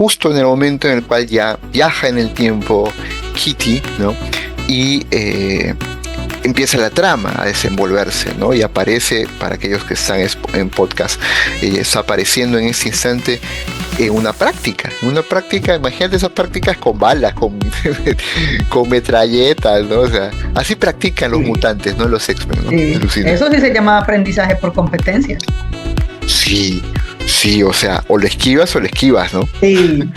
justo en el momento en el cual ya viaja en el tiempo Kitty, ¿no? Y empieza la trama a desenvolverse, ¿no? Y aparece, para aquellos que están en podcast, está apareciendo en ese instante una práctica, imagínate esas prácticas con balas, con metralletas, ¿no? O sea, así practican los Sí, mutantes, ¿no? Los X-Men, ¿no? sí. Alucina. Eso sí se llama aprendizaje por competencia. Sí, sí, o sea, o lo esquivas, ¿no? Sí.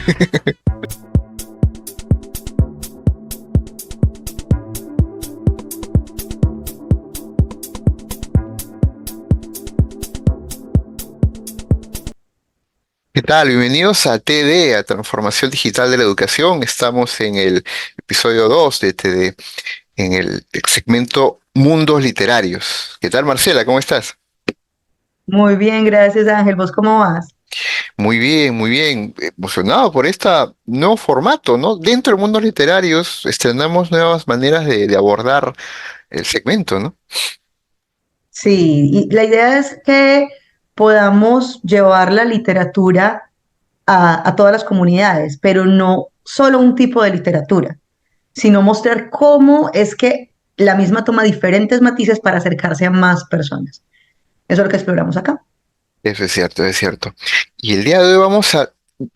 ¿Qué tal? Bienvenidos a TD, a Transformación Digital de la Educación. Estamos en el episodio 2 de TD, en el segmento Mundos Literarios. ¿Qué tal, Marcela? ¿Cómo estás? Muy bien, gracias Ángel. ¿Vos cómo vas? Muy bien, muy bien. Emocionado por este nuevo formato, ¿no? Dentro de Mundos Literarios estrenamos nuevas maneras de abordar el segmento, ¿no? Sí, y la idea es que podamos llevar la literatura a todas las comunidades, pero no solo un tipo de literatura, sino mostrar cómo es que la misma toma diferentes matices para acercarse a más personas. Eso es lo que exploramos acá. Eso es cierto, es cierto. Y el día de hoy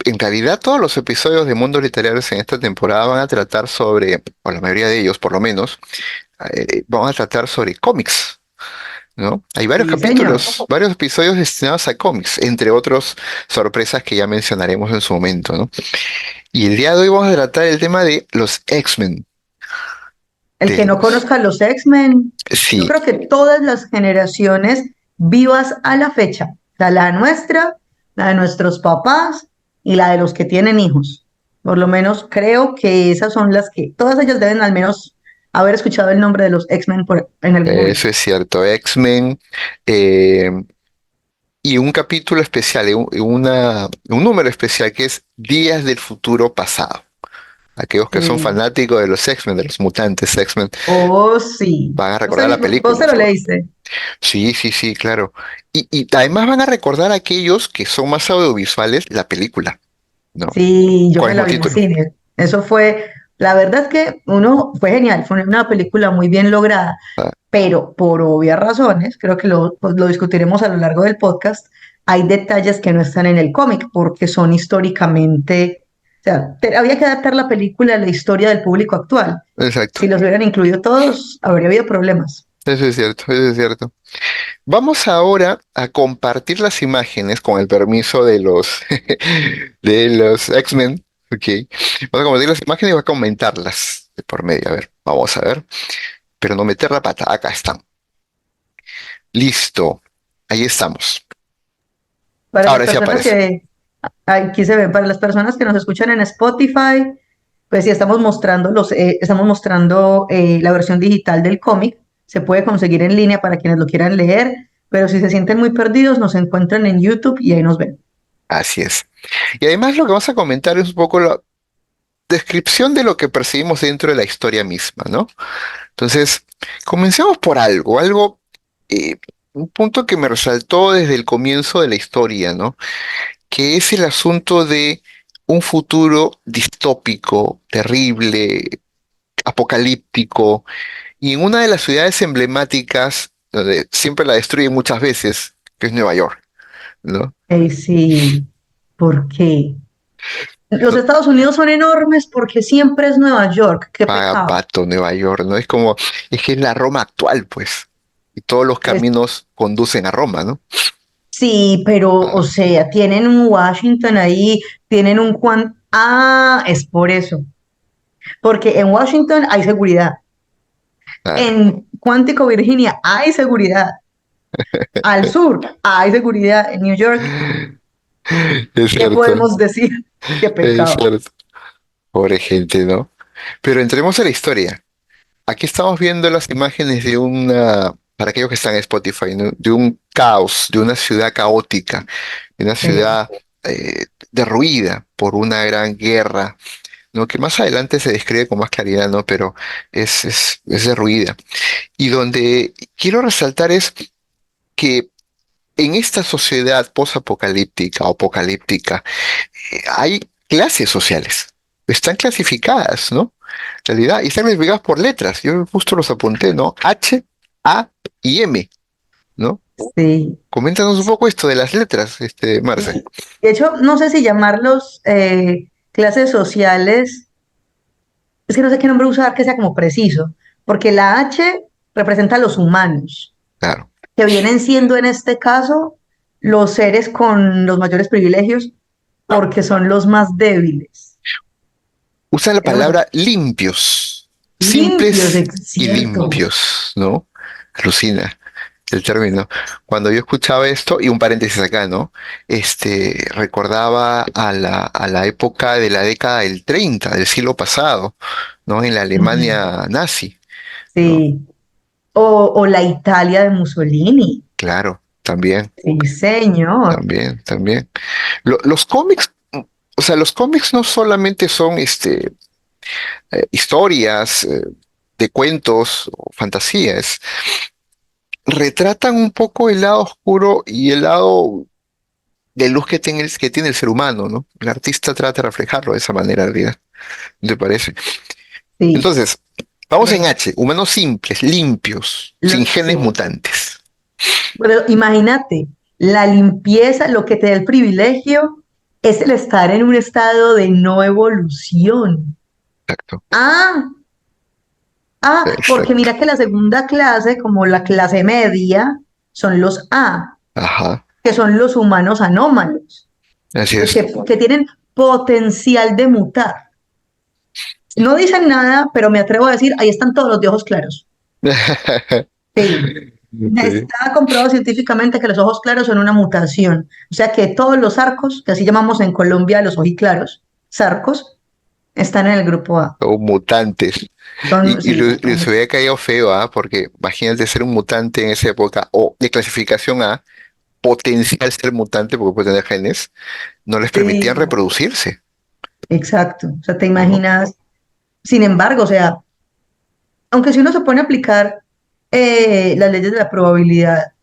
en realidad todos los episodios de Mundos Literarios en esta temporada van a tratar sobre, o la mayoría de ellos por lo menos, vamos a tratar sobre cómics, ¿no? Hay varios Sí, señor. capítulos, varios episodios destinados a cómics, entre otros sorpresas que ya mencionaremos en su momento, ¿no? Y el día de hoy vamos a tratar el tema de los X-Men. El De que no los... conozca a los X-Men, yo Sí, creo que todas las generaciones vivas a la fecha, la nuestra, la de nuestros papás y la de los que tienen hijos. Por lo menos creo que esas son las que, todas ellas deben al menos haber escuchado el nombre de los X-Men en algún eso momento. es cierto. X-Men eh, y un capítulo especial, un número especial que es Días del Futuro Pasado. Aquellos que son Sí. fanáticos de los X-Men, de los mutantes X-Men, Oh, sí. van a ¿Vos, recordar la vos película, te lo seguro. leíste? Sí, sí, sí, claro. Y además van a recordar a aquellos que son más audiovisuales la película, ¿no? Sí, yo Con me el la mismo vi en título. cine. Eso fue, la verdad es que fue genial, fue una película muy bien lograda, Ah, pero por obvias razones, creo que pues, lo discutiremos a lo largo del podcast, hay detalles que no están en el cómic porque son históricamente, o sea, había que adaptar la película a la historia del público actual. exacto. Si los hubieran incluido todos, habría habido problemas. Eso es cierto, eso es cierto. Vamos ahora a compartir las imágenes con el permiso de los de los X-Men. Ok. Vamos a compartir las imágenes y voy a comentarlas de por medio. A ver, vamos a ver. Pero no meter la pata. Acá están. Listo. Ahí estamos. Para las Ahora sí personas aparece. que, aquí se ven, para las personas que nos escuchan en Spotify, pues sí, estamos mostrando la versión digital del cómic. Se puede conseguir en línea para quienes lo quieran leer, pero si se sienten muy perdidos, nos encuentran en YouTube y ahí nos ven. Así es. Y además lo que vamos a comentar es un poco la descripción de lo que percibimos dentro de la historia misma, ¿no? Entonces, comencemos por eh, un punto que me resaltó desde el comienzo de la historia, ¿no? Que es el asunto de un futuro distópico, terrible, apocalíptico, y en una de las ciudades emblemáticas, donde siempre la destruyen muchas veces, que es Nueva York, ¿no? Sí, ¿por qué? Los Estados Unidos son enormes porque siempre es Nueva York. Qué Paga pecado. pato, Nueva York, ¿no? Es que es la Roma actual, pues, y todos los Es- caminos conducen a Roma, ¿no? sí, pero, o Ah, sea, tienen un Washington ahí, tienen un Juan. Ah, es por eso. Porque en Washington hay seguridad. claro, En Cuántico, Virginia, hay seguridad. Al sur hay seguridad. En New York, es ¿qué cierto, podemos decir? Qué es pecado. cierto. Pobre gente, ¿no? Pero entremos a la historia. Aquí estamos viendo las imágenes para aquellos que están en Spotify, ¿no? De un caos, de una ciudad caótica, de una Sí, ciudad derruida por una gran guerra, ¿no? Que más adelante se describe con más claridad, ¿no? Pero es derruida. Y donde quiero resaltar es que en esta sociedad posapocalíptica o apocalíptica, hay clases sociales. Están clasificadas, ¿no? En realidad, y están clasificadas por letras. Yo justo los apunté, ¿no? H, A y M, ¿no? Sí. Coméntanos un poco esto de las letras, Marce. Y, de hecho, no sé si llamarlos clases sociales, es que no sé qué nombre usar que sea como preciso, porque la H representa a los humanos, Claro. que vienen siendo en este caso los seres con los mayores privilegios, porque son los más débiles. Usa la Tenemos palabra limpios, limpios, simples es y cierto. limpios, ¿no? Alucina el término. Cuando yo escuchaba esto, y un paréntesis acá, ¿no? Recordaba a la época de la década del 30 del siglo pasado, ¿no? En la Ujú. Alemania nazi, ¿no? Sí. O la Italia de Mussolini. Claro, también, Sí, señor. también. Los cómics, o sea, los cómics no solamente son historias de cuentos o fantasías, retratan un poco el lado oscuro y el lado de luz que tiene el ser humano, ¿no? El artista trata de reflejarlo de esa manera, en realidad, ¿no te parece? Sí, Entonces, vamos en ¿verdad? H, humanos simples, limpios, sin genes Sí. mutantes. Pero imagínate, la limpieza, lo que te da el privilegio es el estar en un estado de no evolución. Exacto, Ah, porque exacto. mira que la segunda clase, como la clase media, son los A, Ajá, que son los humanos anómalos, así los es. que tienen potencial de mutar. No dicen nada, pero me atrevo a decir, ahí están todos los de ojos claros. Sí. Sí. Está comprobado científicamente que los ojos claros son una mutación. O sea que todos los arcos, que así llamamos en Colombia los ojiclaros, sarcos, están en el grupo A. O mutantes. Son, sí, Les hubiera caído feo, ¿ah? Porque imagínate ser un mutante en esa época, o de clasificación A, potencial ser mutante porque puede tener genes, no les permitían sí, reproducirse, exacto. O sea, te ¿no? imaginas. Sin embargo, o sea, aunque si uno se pone a aplicar las leyes de la probabilidad,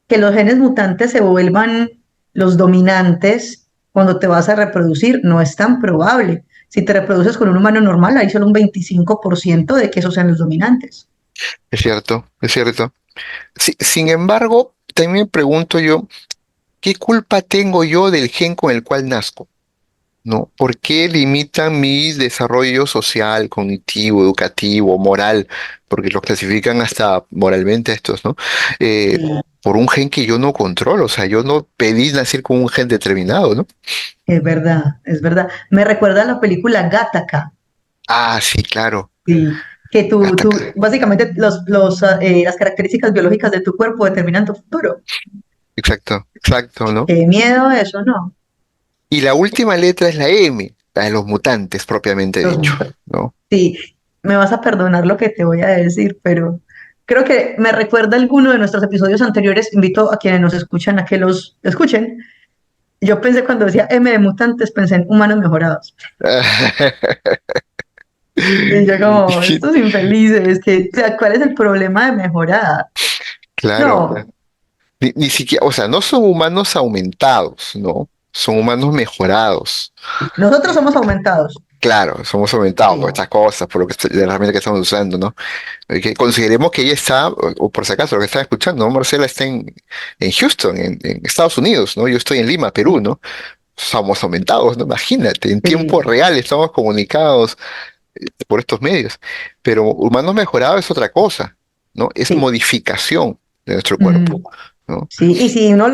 que los genes mutantes se vuelvan los dominantes cuando te vas a reproducir, no es tan probable. Si te reproduces con un humano normal, hay solo un 25% de que esos sean los dominantes. Es cierto, es cierto. Sin embargo, también me pregunto yo, ¿qué culpa tengo yo del gen con el cual nazco? ¿No? ¿Por qué limitan mi desarrollo social, cognitivo, educativo, moral? Porque los clasifican hasta moralmente estos, ¿no? Sí, Por un gen que yo no controlo, o sea, yo no pedí nacer con un gen determinado, ¿no? es verdad, es verdad. Me recuerda a la película Gattaca, Ah, sí, claro. sí, que Ataca. básicamente las características biológicas de tu cuerpo determinan tu futuro. Exacto, exacto, ¿no? Qué miedo eso, ¿no? Y la última letra es la M, la de los mutantes, propiamente Los dicho, mutantes. ¿no? Sí, me vas a perdonar lo que te voy a decir, pero creo que me recuerda alguno de nuestros episodios anteriores. Invito a quienes nos escuchan a que los escuchen. Yo pensé cuando decía M de mutantes, pensé en humanos mejorados. Y yo como, estos infelices, que, o sea, ¿cuál es el problema de mejorar? Claro, No, ni siquiera, o sea, no son humanos aumentados, ¿no? Son humanos mejorados. nosotros somos aumentados. Claro, somos aumentados por Sí, estas cosas, por lo que la herramienta que estamos usando, ¿no? Que consideremos que ella está, o por si acaso, lo que están escuchando, ¿no? Marcela está en Houston, en Estados Unidos, ¿no? Yo estoy en Lima, Perú, ¿no? Somos aumentados, ¿no? Imagínate, en tiempo sí, real estamos comunicados por estos medios. Pero humanos mejorados es otra cosa, ¿no? Es sí. modificación de nuestro cuerpo, Mm. ¿no? Sí, y si uno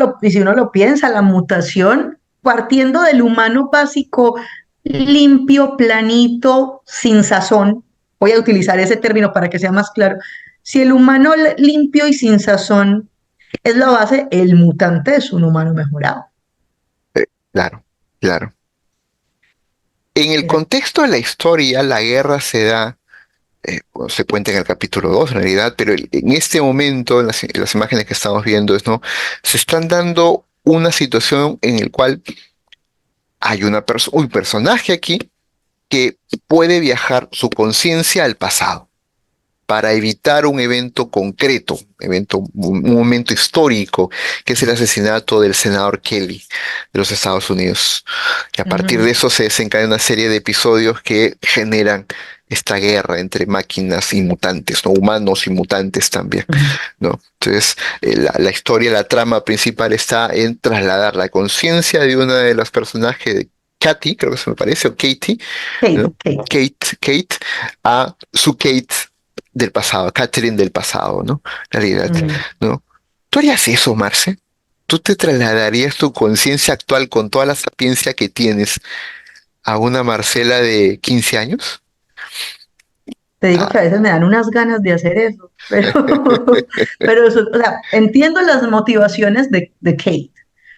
lo piensa, la mutación, partiendo del humano básico, limpio, planito, sin sazón, voy a utilizar ese término para que sea más claro. Si el humano limpio y sin sazón es la base, el mutante es un humano mejorado. Claro, claro. En el Era- contexto de la historia, la guerra se da bueno, se cuenta en el capítulo 2 en realidad, pero en este momento, en las imágenes que estamos viendo, ¿no? Se están dando una situación en el cual hay un personaje aquí que puede viajar su conciencia al pasado para evitar un evento concreto, un momento histórico, que es el asesinato del senador Kelly de los Estados Unidos. Y a partir de Ujú, eso se desencadena una serie de episodios que generan esta guerra entre máquinas y mutantes, ¿no? Humanos y mutantes también, ujú. ¿no? Entonces, la historia, la trama principal está en trasladar la conciencia de una de los personajes de Katy, creo que se me parece, o Katie, Kate, ¿no? Kate. Kate, a su Kate del pasado, Catherine del pasado, ¿no? La realidad, Ujú. ¿no? ¿Tú harías eso, Marce? ¿Tú te trasladarías tu conciencia actual con toda la sapiencia que tienes a una Marcela de 15 años? Te digo Ah, que a veces me dan unas ganas de hacer eso, pero, o sea, entiendo las motivaciones de Kate,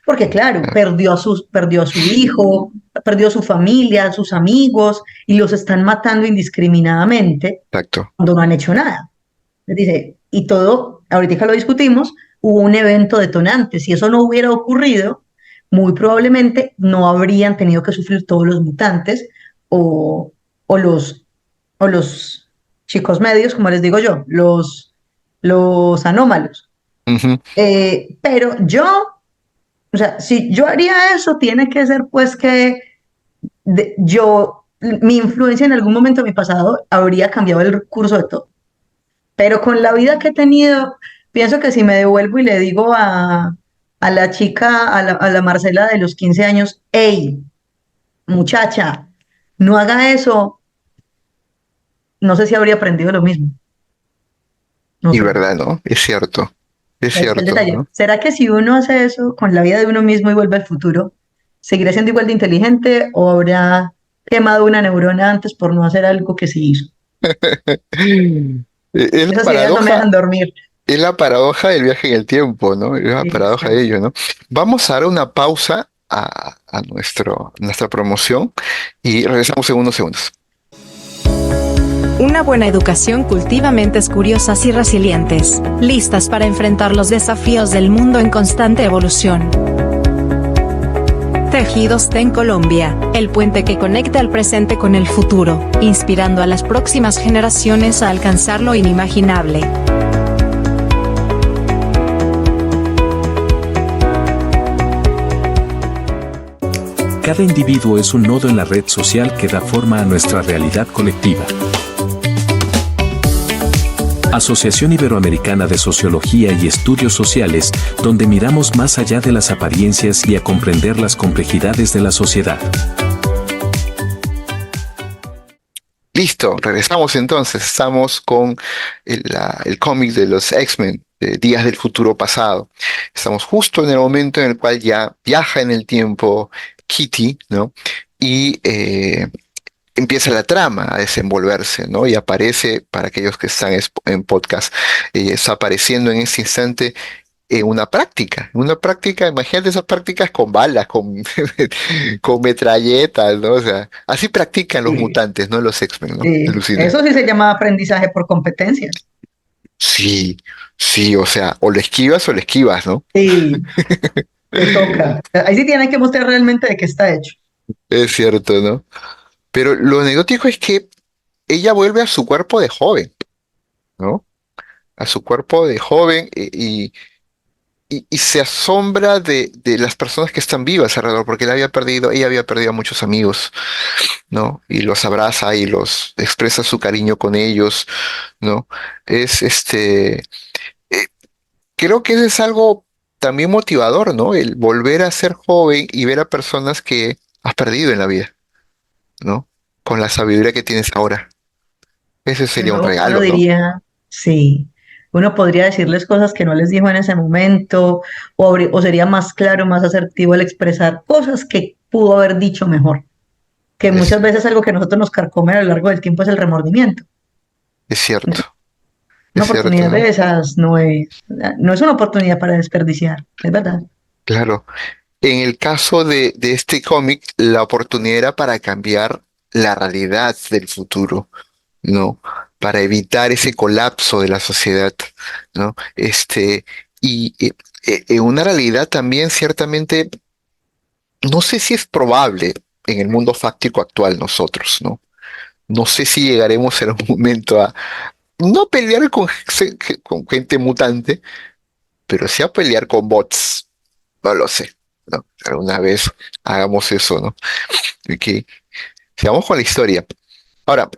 porque claro, ah, perdió a su hijo, perdió a su familia, a sus amigos, y los están matando indiscriminadamente exacto. cuando no han hecho nada. Dice, y todo, ahorita lo discutimos, hubo un evento detonante. Si eso no hubiera ocurrido, muy probablemente no habrían tenido que sufrir todos los mutantes o, o los, o los chicos medios, como les digo yo, los anómalos. Ujú. Pero yo, o sea, si yo haría eso, tiene que ser pues que mi influencia en algún momento de mi pasado habría cambiado el curso de todo. Pero con la vida que he tenido, pienso que si me devuelvo y le digo a la chica, a la Marcela de los 15 años, hey, muchacha, no haga eso, no sé si habría aprendido lo mismo, no Y sé. verdad, ¿no? Es Ahí está el cierto, detalle. ¿no? ¿Será que si uno hace eso con la vida de uno mismo y vuelve al futuro, seguirá siendo igual de inteligente o habrá quemado una neurona antes por no hacer algo que sí hizo? Es la Esas ideas no me paradoja, dejan dormir. es la paradoja del viaje en el tiempo, ¿no? Es la paradoja de Exacto. ello, ¿no? Vamos a dar una pausa a nuestra promoción y regresamos en unos segundos. Una buena educación cultiva mentes curiosas y resilientes, listas para enfrentar los desafíos del mundo en constante evolución. Tejidos TEN Colombia, el puente que conecta el presente con el futuro, inspirando a las próximas generaciones a alcanzar lo inimaginable. Cada individuo es un nodo en la red social que da forma a nuestra realidad colectiva. Asociación Iberoamericana de Sociología y Estudios Sociales, donde miramos más allá de las apariencias y a comprender las complejidades de la sociedad. Listo, regresamos entonces. Estamos con el cómic de los X-Men, de Días del Futuro Pasado. Estamos justo en el momento en el cual ya viaja en el tiempo Kitty, ¿no? Y empieza la trama a desenvolverse, ¿no? Y aparece, para aquellos que están en podcast, está apareciendo en este instante una práctica, imagínate esas prácticas con balas, con metralletas, ¿no? O sea, así practican los Sí, mutantes, ¿no? Los X-Men, ¿no? sí. Alucina. Eso sí se llama aprendizaje por competencias. Sí, sí, o sea, o le esquivas, ¿no? Sí, te toca. Ahí sí tienen que mostrar realmente de qué está hecho. Es cierto, ¿no? Pero lo anecdótico es que ella vuelve a su cuerpo de joven, ¿no? A su cuerpo de joven y se asombra de las personas que están vivas alrededor, porque ella había perdido a muchos amigos, ¿no? Y los abraza y los expresa su cariño con ellos, ¿no? Es eh, creo que eso es algo también motivador, ¿no? El volver a ser joven y ver a personas que has perdido en la vida, ¿no? Con la sabiduría que tienes ahora. Ese sería un Uno regalo, ¿no? diría, sí, uno podría decirles cosas que no les dijo en ese momento, o sería más claro, más asertivo al expresar cosas que pudo haber dicho mejor. Que Es, muchas veces algo que a nosotros nos carcome a lo largo del tiempo es el remordimiento. es cierto, Una es cierto, oportunidad ¿no? de esas no es una oportunidad para desperdiciar, es verdad. Claro. En el caso de este cómic, la oportunidad era para cambiar la realidad del futuro, ¿no? Para evitar ese colapso de la sociedad, ¿no? En una realidad también ciertamente, no sé si es probable en el mundo fáctico actual nosotros, ¿no? No sé si llegaremos en un momento no pelear con gente mutante, pero sí a pelear con bots. No lo sé, ¿no? Alguna vez hagamos eso, ¿no? Ok, sigamos con la historia. Ahora,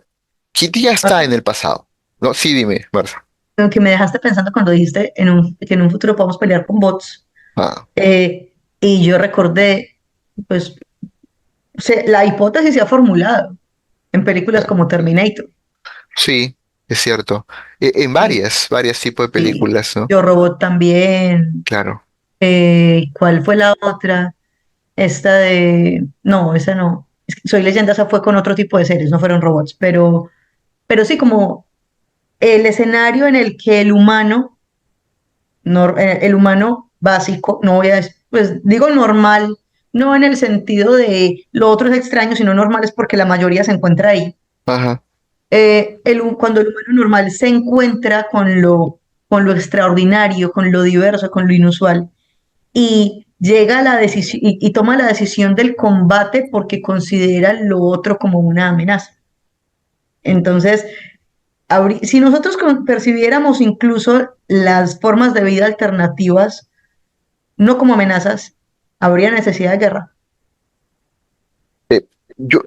Kitty ya está en el pasado, ¿no? Sí, dime, Marta. Lo que me dejaste pensando cuando dijiste que en un futuro podemos pelear con bots, Ah, y yo recordé, pues, la hipótesis se ha formulado en películas claro. como Terminator. Sí, es cierto. En Sí, varios tipos de sí. películas, ¿no? Yo Robot también. Claro. ¿Cuál fue la otra? Esta de... No, esa no. Soy Leyenda, esa fue con otro tipo de seres, no fueron robots, pero sí como el escenario en el que el humano básico, no voy a, pues digo normal, no en el sentido de lo otro es extraño, sino normal es porque la mayoría se encuentra ahí. Ajá. Cuando el humano normal se encuentra con lo extraordinario, con lo diverso, con lo inusual, y llega a la decisión y toma la decisión del combate porque considera lo otro como una amenaza. Entonces, si nosotros percibiéramos incluso las formas de vida alternativas no como amenazas, habría necesidad de guerra. Yo,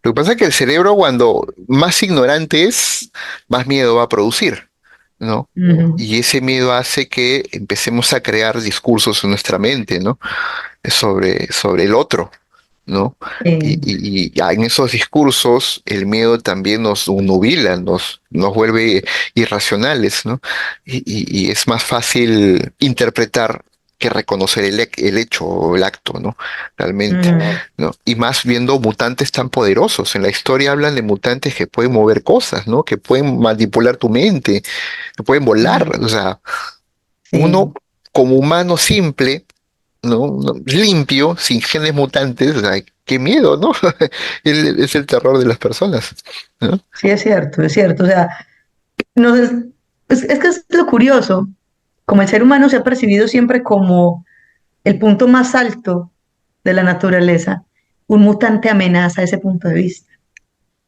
lo que pasa es que el cerebro cuando más ignorante es, más miedo va a producir, ¿no? Ujú. Y ese miedo hace que empecemos a crear discursos en nuestra mente, ¿no? Sobre el otro, ¿no? Eh, Y en esos discursos el miedo también nos nubila, nos vuelve irracionales, ¿no? Y es más fácil interpretar que reconocer el hecho o el acto, ¿no? Realmente, ujú, ¿no? Y más viendo mutantes tan poderosos. En la historia hablan de mutantes que pueden mover cosas, ¿no? Que pueden manipular tu mente, que pueden volar. ujú, O sea, uno sí, como humano simple, ¿no? Limpio, sin genes mutantes, o sea, qué miedo, ¿no? Es el terror de las personas, ¿no? sí es cierto, es cierto. O sea, nos es que es lo curioso, como el ser humano se ha percibido siempre como el punto más alto de la naturaleza, un mutante amenaza ese punto de vista.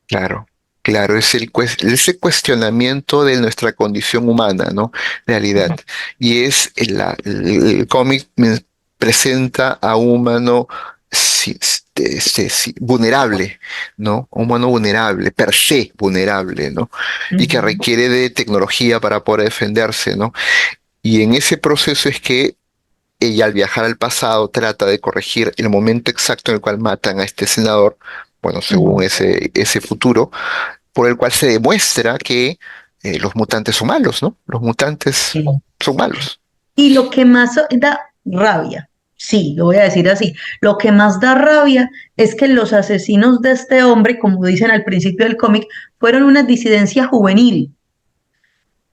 Claro, claro, es ese cuestionamiento de nuestra condición humana, ¿no? Realidad. Y es el cómic presenta a un humano vulnerable, ¿no? Un humano vulnerable, per se vulnerable, ¿no? Y que Ujú, requiere de tecnología para poder defenderse, ¿no? Y en ese proceso es que ella al viajar al pasado trata de corregir el momento exacto en el cual matan a este senador, bueno, según ujú. ese futuro, por el cual se demuestra que los mutantes son malos, ¿no? Los mutantes Sí. son malos. Y lo que más da rabia, sí, lo voy a decir así, lo que más da rabia es que los asesinos de este hombre, como dicen al principio del cómic, fueron una disidencia juvenil.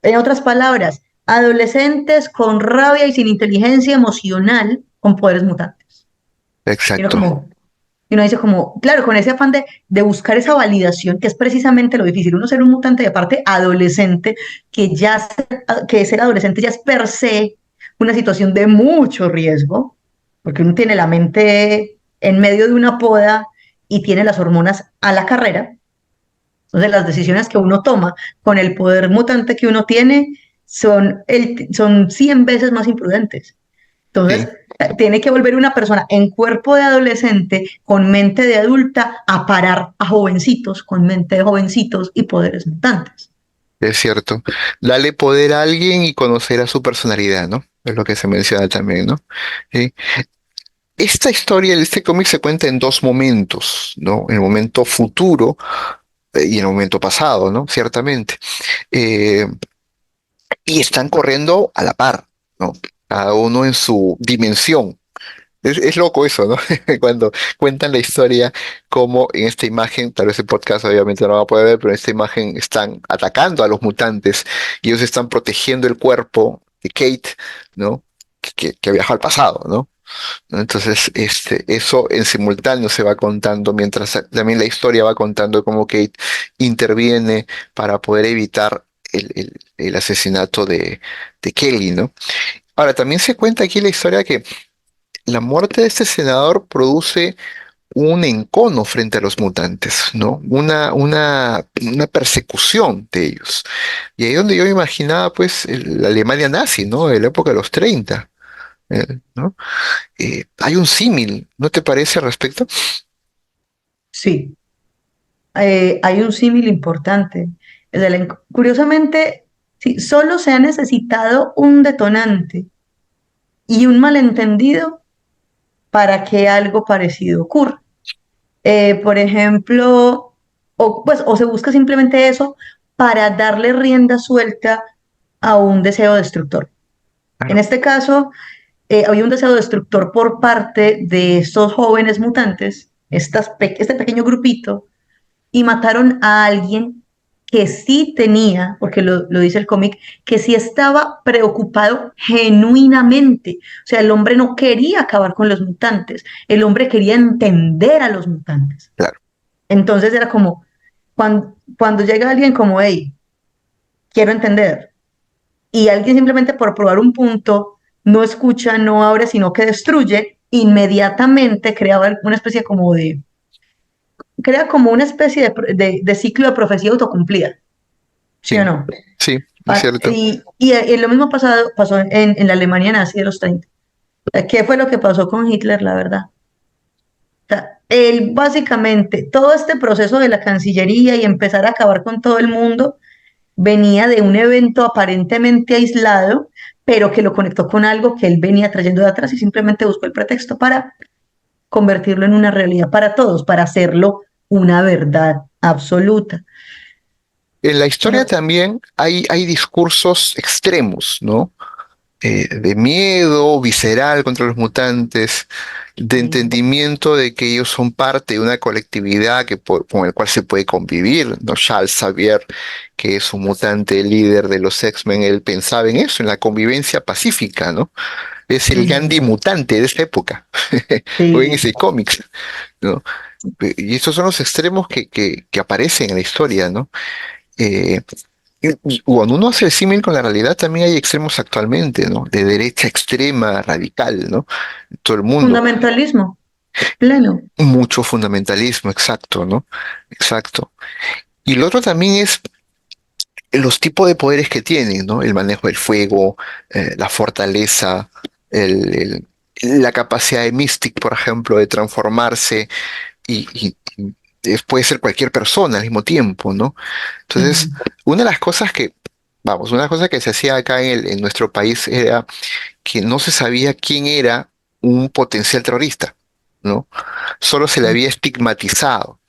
En otras palabras, adolescentes con rabia y sin inteligencia emocional con poderes mutantes. Y uno Exacto. como, y uno dice como, claro, con ese afán de buscar esa validación, que es precisamente lo difícil, uno ser un mutante y aparte adolescente, que ser adolescente ya es per se una situación de mucho riesgo, porque uno tiene la mente en medio de una poda y tiene las hormonas a la carrera. Entonces las decisiones que uno toma con el poder mutante que uno tiene son 100 veces más imprudentes. Sí, Entonces, tiene que volver una persona en cuerpo de adolescente, con mente de adulta, a parar a jovencitos, con mente de jovencitos y poderes mutantes. es cierto. Dale poder a alguien y conocer a su personalidad, ¿no? Es lo que se menciona también, ¿no? Sí. Esta historia, este cómic se cuenta en dos momentos, ¿no? El momento futuro y el momento pasado, ¿no? Ciertamente. Eh, y están corriendo a la par, ¿no? Cada uno en su dimensión. Es loco eso, ¿no? Cuando cuentan la historia, como en esta imagen, tal vez el podcast obviamente no va a poder ver, pero en esta imagen están atacando a los mutantes y ellos están protegiendo el cuerpo de Kate, ¿no? Que viaja al pasado, ¿no? Entonces, eso en simultáneo se va contando, mientras también la historia va contando cómo Kate interviene para poder evitar el asesinato de Kelly, ¿no? Ahora, también se cuenta aquí la historia que la muerte de este senador produce un encono frente a los mutantes, ¿no? Una persecución de ellos. Y ahí donde yo me imaginaba, pues, la Alemania nazi, ¿no? De la época de los 30, ¿no? Hay un símil, ¿no te parece al respecto? Sí, hay un símil importante. Curiosamente, sí, solo se ha necesitado un detonante y un malentendido para que algo parecido ocurra. Por ejemplo, o se busca simplemente eso para darle rienda suelta a un deseo destructor. En Claro. este caso, había un deseo destructor por parte de estos jóvenes mutantes, este pequeño grupito, y mataron a alguien que sí tenía, porque lo dice el cómic, que sí estaba preocupado genuinamente. O sea, el hombre no quería acabar con los mutantes, el hombre quería entender a los mutantes. Claro. Entonces era como, cuando llega alguien como, hey, quiero entender, y alguien simplemente por probar un punto no escucha, no abre, sino que destruye, inmediatamente creaba una especie como de, crea como una especie de ciclo de profecía autocumplida, ¿sí o Sí, no? sí, es cierto. Y lo mismo pasó en la Alemania nazi de los 30. ¿Qué fue lo que pasó con Hitler, la verdad? O sea, él básicamente, todo este proceso de la Cancillería y empezar a acabar con todo el mundo, venía de un evento aparentemente aislado, pero que lo conectó con algo que él venía trayendo de atrás y simplemente buscó el pretexto para convertirlo en una realidad para todos, para hacerlo una verdad absoluta. En la historia Bueno, también hay discursos extremos, ¿no? De miedo visceral contra los mutantes, de sí, entendimiento de que ellos son parte de una colectividad con el cual se puede convivir, ¿no? Charles Xavier, que es un mutante líder de los X-Men, él pensaba en eso, en la convivencia pacífica, ¿no? Es el Gandhi ujú, mutante de esta época, o en sí, ese cómics, ¿no? Y estos son los extremos que aparecen en la historia, ¿no? Eh, y cuando uno hace el símil con la realidad, también hay extremos actualmente, ¿no? De derecha extrema, radical, ¿no? En todo el mundo. fundamentalismo pleno. Mucho fundamentalismo, exacto, ¿no? Exacto. Y lo otro también es los tipos de poderes que tienen, ¿no? El manejo del fuego, la fortaleza, el- la capacidad de Mystic, por ejemplo, de transformarse y puede ser cualquier persona al mismo tiempo, ¿no? Entonces, Ujú, una de las cosas vamos, una cosa que se hacía acá en nuestro país era que no se sabía quién era un potencial terrorista, ¿no? Solo se le había estigmatizado.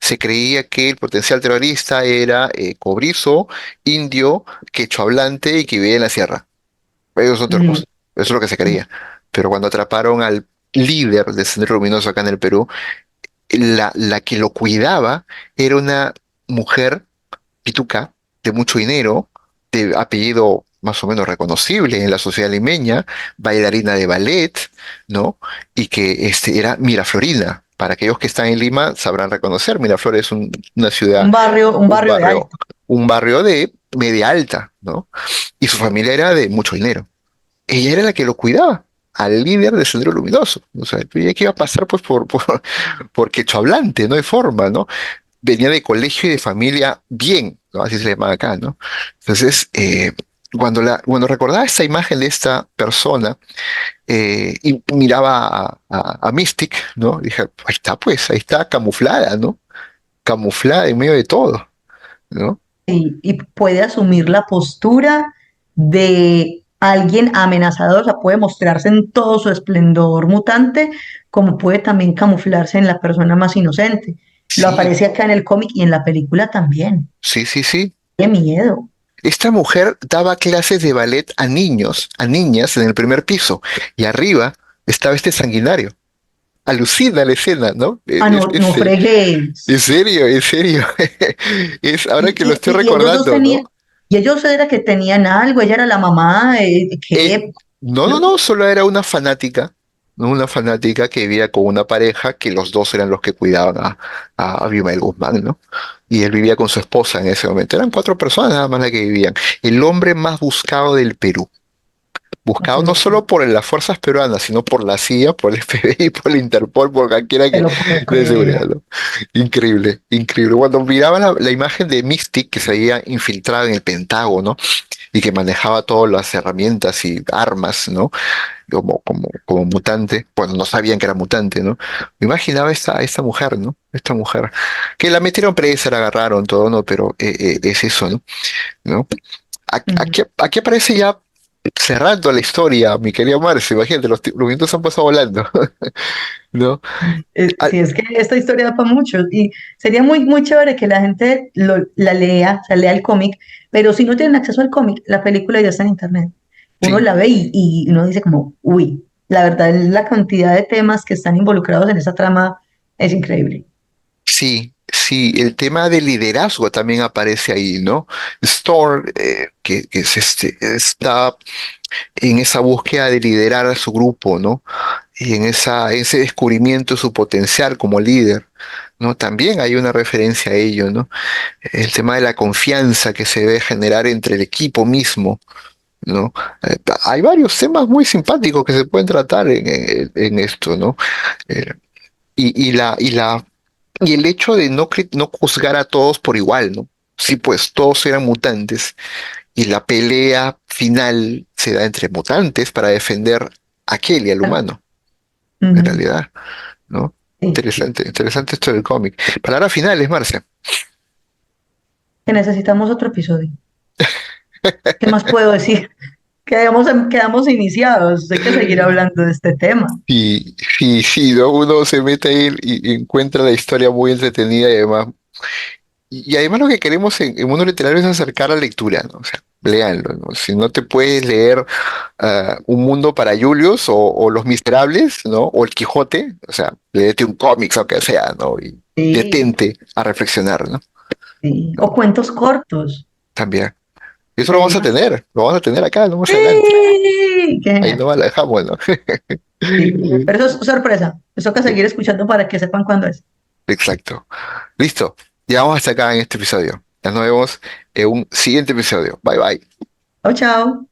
Se creía que el potencial terrorista era cobrizo, indio, quechua hablante y que vivía en la sierra. Ellos son ujú, tercos. Eso es lo que se creía. Pero cuando atraparon al líder del Sendero Luminoso acá en el Perú, la que lo cuidaba era una mujer pituca, de mucho dinero, de apellido más o menos reconocible en la sociedad limeña, bailarina de ballet, ¿no? Y que era Miraflorina. Para aquellos que están en Lima sabrán reconocer, Miraflores es una ciudad, un un barrio de barrio, alto. un barrio de media alta, ¿no? Y su familia era de mucho dinero. Ella era la que lo cuidaba, al líder del Sendero Luminoso. O sea, ella que iba a pasar pues por quechua hablante, no hay forma, ¿no? Venía de colegio y de familia bien, ¿no? Así se le llama acá, ¿no? Entonces, cuando recordaba esta imagen de esta persona y miraba a Mystic, ¿no? Dije, ahí está camuflada, ¿no? Camuflada en medio de todo, ¿no? Y puede asumir la postura de alguien amenazador, o sea, puede mostrarse en todo su esplendor mutante, como puede también camuflarse en la persona más inocente. Lo Sí, aparece acá en el cómic y en la película también. sí, sí, sí. Qué miedo. Esta mujer daba clases de ballet a niños, a niñas en el primer piso, y arriba estaba este sanguinario. Alucina la escena, ¿no? Ah, no, no En fregues. serio, en serio. Ahora que lo estoy Y ellos dos recordando, ¿no? tenían, y ellos era que tenían algo, ella era la mamá, Eh, que no, no, no, solo era una fanática, ¿no? Una fanática que vivía con una pareja que los dos eran los que cuidaban a Abimael Guzmán, ¿no? Y él vivía con su esposa en ese momento. Eran cuatro personas nada más las que vivían. El hombre más buscado del Perú, buscado Qué no locura. solo por las fuerzas peruanas, sino por la CIA, por el FBI, por la Interpol, por cualquiera Te que lo puedo de seguridad, creer. ¿no? Increíble, increíble. Cuando miraba la imagen de Mystic que se había infiltrado en el Pentágono y que manejaba todas las herramientas y armas, ¿no? Como mutante, bueno, no sabían que era mutante, ¿no? Me imaginaba esta mujer, ¿no? Esta mujer, que la metieron presa, la agarraron, todo, ¿no? Pero es eso, ¿no? ¿No? Ujú. Aquí aparece ya cerrando la historia, mi querida Marce, imagínate, los minutos han pasado volando, ¿no? Ah, Sí, es que esta historia da para mucho y sería muy, muy chévere que la gente la lea, o sea, lea el cómic, pero si no tienen acceso al cómic, la película ya está en internet. Uno sí, la ve y uno dice como, uy, la verdad, la cantidad de temas que están involucrados en esa trama es increíble. sí, sí, el tema del liderazgo también aparece ahí, ¿no? Storm, que es está en esa búsqueda de liderar a su grupo, ¿no? Y en ese descubrimiento de su potencial como líder, ¿no? También hay una referencia a ello, ¿no? El tema de la confianza que se debe generar entre el equipo mismo, ¿no? Hay varios temas muy simpáticos que se pueden tratar en esto, ¿no? Eh, y el hecho de no juzgar a todos por igual, ¿no? Sí, pues todos eran mutantes y la pelea final se da entre mutantes para defender a aquel y al Ah, humano, en ujú, realidad, ¿no? sí, Interesante, interesante esto del cómic. Palabras finales, Marcia. que necesitamos otro episodio. ¿Qué más puedo decir? Quedamos iniciados, hay que seguir hablando de este tema. Sí, ¿no? Uno se mete ahí y encuentra la historia muy entretenida y además lo que queremos en Mundo Literario es acercar la lectura, ¿no? O sea, léanlo, ¿no? Si no te puedes leer Un Mundo para Julius o Los Miserables, ¿no? O El Quijote, o sea, léete un cómic, aunque sea, ¿no? Y Sí, detente a reflexionar, ¿no? sí. O ¿No? cuentos cortos. También. Y eso Hay más. lo vamos a tener acá, no más adelante. Sí, qué Ahí genial. no la dejamos, ¿no? Sí. Pero eso es sorpresa. Eso toca seguir escuchando para que sepan cuándo es. Exacto. Listo. Llegamos hasta acá en este episodio. Ya nos vemos en un siguiente episodio. Bye bye. Chao, chao.